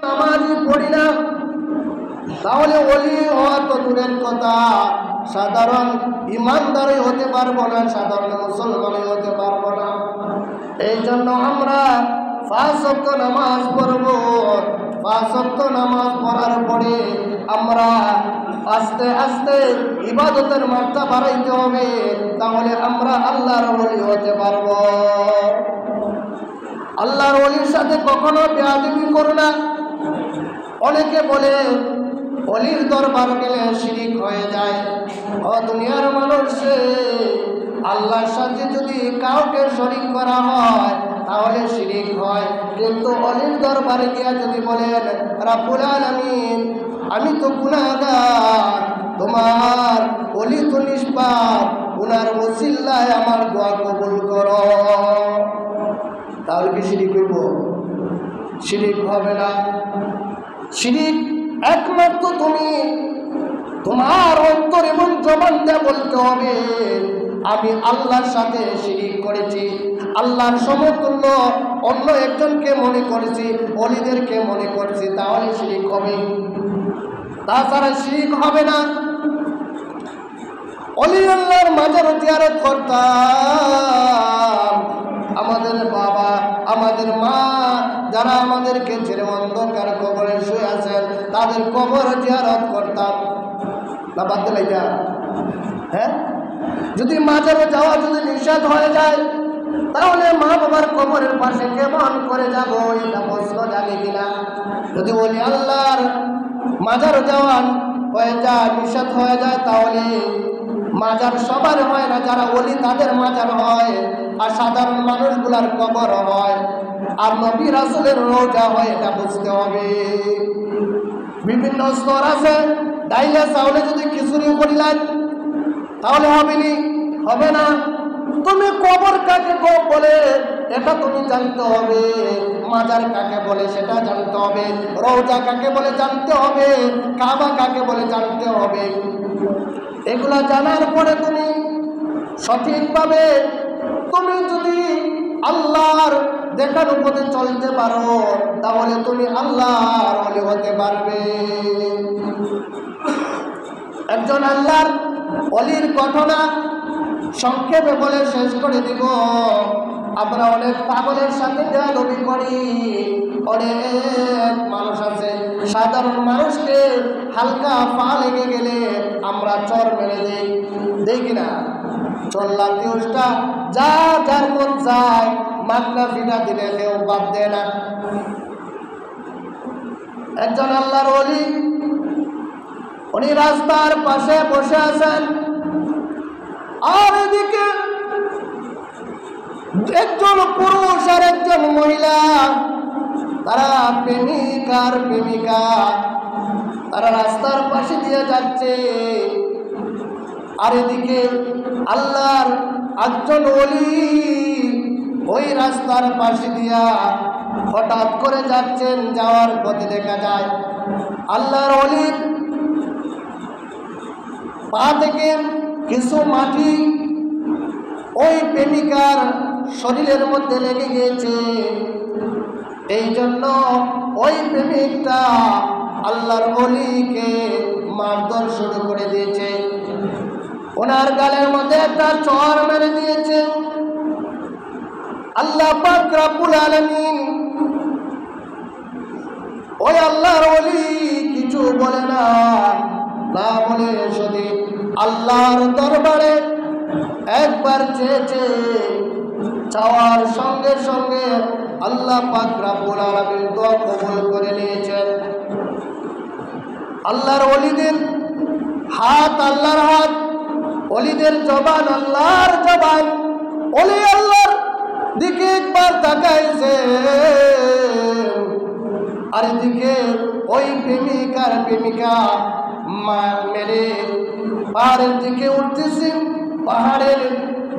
নামাজই পড়ি না, তাহলে ওলি হওয়া তো দূরের কথা, সাধারণ ইমানদারই হতে পারবো না, সাধারণ মুসলমানই হতে পারবো না। এই জন্য আমরা 5 ওয়াক্ত নামাজ পড়বো। 5 ওয়াক্ত নামাজ পড়ার পরে আমরা আস্তে আস্তে ইবাদতের মাত্রা বাড়াইতে হবে, তাহলে আমরা আল্লাহর ওলি হতে পারবো। আল্লাহর ওলির সাথে কখনো বেয়াদবি করো না। অনেকে বলে ওলির দরবার গেলে শিরিক হয়ে যায়। ও দুনিয়ার মানুষ, আল্লাহর সাথে যদি কাউকে শরীক করা হয় তাহলে শিরিক হয়, কিন্তু ওলির দরবারে গিয়া যদি বলেন রাব্বুল আলামিন আমি তো গুনাহগার, তোমার ওলি তো নিষ্পাপ, উনার ওসিলায় আমার দোয়া কবুল করো, তাহলে কি শিরিক হইব? শিরিক হবে না। শিরিক একমাত্র তুমি তোমার অন্তর এবং জবান দিয়ে বলতে হবে আমি আল্লাহর সাথে শিরিক করেছি, আল্লাহর সমতুল্য অন্য একজনকে মনে করেছি, ওলিদেরকে মনে করেছি, তাহলে শিরিক হবে, তাছাড়া শিরিক হবে না। ওলি আল্লাহর মাজার জিয়ারত করতাম, আমাদের বাবা আমাদের মা যারা আমাদেরকে ছেড়ে অন্ধকার কবরে শুয়ে আছেন তাদের কবর জিয়ারত করতাম না, বাদ দিলাই যা। হ্যাঁ, যদি মাজারে যাওয়া যদি নিষেধ হয়ে যায় তাহলে মা বাবার কবরের পাশে কেমন করে যাবো, এটা প্রশ্ন জাগে কিনা? যদি বলি আল্লাহর মাজার যাওয়া হয়ে যায়, নিষেধ হয়ে যায়, তাহলে মাজার সবার হয় না, যারা ওলি তাদের মাজার হয়, আর সাধারণ মানুষগুলার কবর হয়, আর নবী রাসূলের রওজা হয়, এটা বুঝতে হবে। বিভিন্ন স্তর আছে, ডাইলে চাউলে যদি খিচুড়ি করিলেন তাহলে হবে না। তুমি কবর কাকে বলে এটা তুমি জানতে হবে, মাজার কাকে বলে সেটা জানতে হবে, রওজা কাকে বলে জানতে হবে, কাবা কাকে বলে জানতে হবে। এগুলা জানার পরে তুমি সঠিকভাবে তুমি যদি আল্লাহর দেখানো পথে চলতে পারো তাহলে তুমি আল্লাহর ওলি হতে পারবে। একজন আল্লাহর ওলির ঘটনা সংক্ষেপে বলে শেষ করে দিব। আমরা অনেক পাগলের সাথে বেয়াদবি করি, অনেক মানুষ আছে সাধারণ মানুষকে হালকা পা লেগে গেলে আমরা চর মেরে দেই কিনা? চল্লার দিউসটা যা যার মন চায় মাগনা ফিটা দিলে কেউ বাদ দেয় না। একজন আল্লাহর ওলি, উনি রাস্তার পাশে বসে আছেন, আর এদিকে একজন পুরুষ আর একজন মহিলা, তারা প্রেমিক আর প্রেমিকা, তারা রাস্তার পাশে দিয়ে যাচ্ছে, আর এদিকে আল্লাহর একজন ওলি ওই রাস্তার পাশে দিয়া হঠাৎ করে যাচ্ছেন। যাওয়ার পথে দেখা যায় আল্লাহর ওলির পা থেকে কিছু মাটি ওই প্রেমিকার শরীরের মধ্যে লেগে গিয়েছে। এই জন্য ওই প্রেমিকটা আল্লাহর ওলিকে মারধর শুরু করে দিয়েছে, ওনার গালের মধ্যে একটা চর মেরে দিয়েছে। আল্লাহ পাক রব্বুল আলামিন ওই আল্লাহর ওলি কিছু বলে না, না বলে শুধু আল্লাহর দরবারে একবার চেয়েছে, চাওয়ার সঙ্গে সঙ্গে আল্লাহ পাক রব্বুল আলামিন দোয়া কবুল করে নিয়েছেন। আল্লাহর ওলিদের হাত আল্লাহর হাত, ওলিদের জবান আল্লাহর জবান। ওলি আল্লাহর দিকে একবার তাকাইছে, আর এদিকে ওই প্রেমিকার প্রেমিকা মেরে পাহাড়ের দিকে উঠতেছে। পাহাড়ের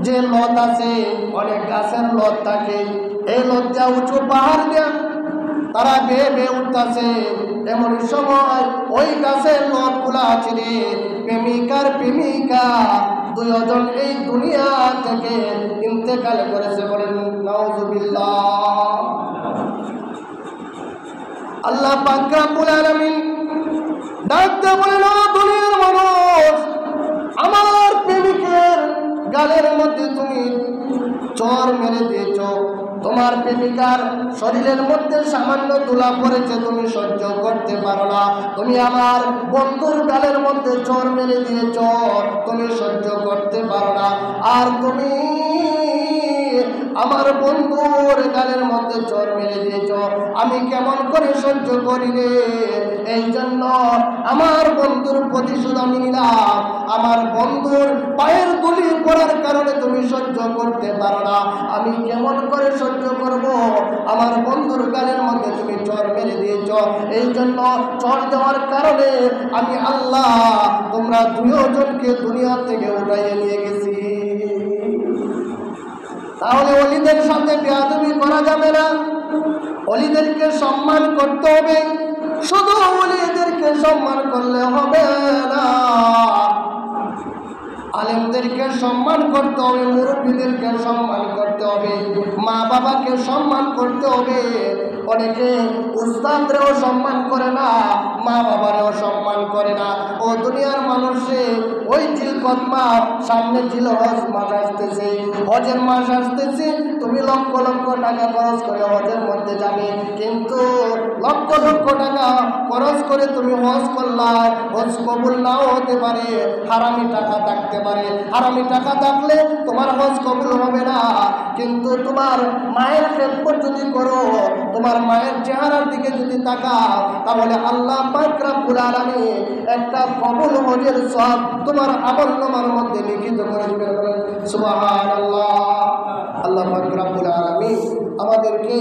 যে লত আছে, অনেক গাছের লত থাকে, এই লত যা উঁচু পাহাড় দিয়ে তারা বেয়ে বেয়ে উঠতেছে। এমন সময় ওই গাছের লত গুলা ছিঁড়ে প্রেমিকার প্রেমিকা দুজন এই দুনিয়া থেকে ইন্তেকাল করেছে। বলেন নাউজুবিল্লাহ। আল্লাহ পাক রব্বুল আলামিন ডাকতে বলেন, ও দুনিয়ার মানুষ, আমার প্রেমিকের গালের মধ্যে তুমি চর মেরে দিয়েছ, তোমার প্রেমিকার শরীরের মধ্যে সামান্য ধুলা পড়েছে, তুমি সহ্য করতে পারো না। তুমি আমার বন্ধুর গালের মধ্যে চর মেরে দিয়েছ, তুমি সহ্য করতে পারো না। আর তুমি আমার বন্ধুর গালের মধ্যে চর মেরে দিয়েছ, আমি কেমন করে সহ্য করি রে। এই জন্য আমার বন্ধুর প্রতিশোধ আমি নিলাম। আমার বন্ধুর পায়ের ধুলি পড়ার কারণে তুমি সহ্য করতে পারো না, আমি কেমন করে সহ্য করব। আমার বন্ধুর গালের মধ্যে তুমি চর মেরে দিয়েছ, এই জন্য চর দেওয়ার কারণে আমি আল্লাহ তোমরা দুজনকে দুনিয়া থেকে উঠাইয়ে নিয়ে গেছি। তাহলে ওলিদের সাথে বেয়াদবি করা যাবে না, ওলিদেরকে সম্মান করতে হবে। শুধু ওলিদেরকে সম্মান করলে হবে না, আলেমদেরকে সম্মান করতে হবে, মুরব্বীদেরকে সম্মান করতে হবে, মা বাবাকে সম্মান করতে হবে। অনেকে উস্তাদরেও সম্মান করে না, মা বাবারেও সম্মান করে না। ও দুনিয়ার মানুষে ওই জিলকদ মাস, সামনে জিল হজ মাস আসতেছে, হজের মাস আসতেছে, তুমি লক্ষ লক্ষ টাকা খরচ করে হজের মধ্যে যাবে, কিন্তু লক্ষ লক্ষ টাকা খরচ করে তুমি হজ করলা, হজ কবুল নাও হতে পারে, হারামি টাকা থাকতে পারে। হারামি টাকা থাকলে তোমার হজ কবুল হবে না। কিন্তু তোমার মায়ের খেদমত যদি করো, তোমার মায়ের চেহারার দিকে যদি তাকাও, তাহলে আল্লাহ পাক রব্বুল আলামিন একটা কবুল হজের সওয়াব তোমার আমলনামার মধ্যে লিখিত করে দিবেন। সুবহানাল্লাহ। আল্লাহ পাক রব্বুল আলামিন আমাদেরকে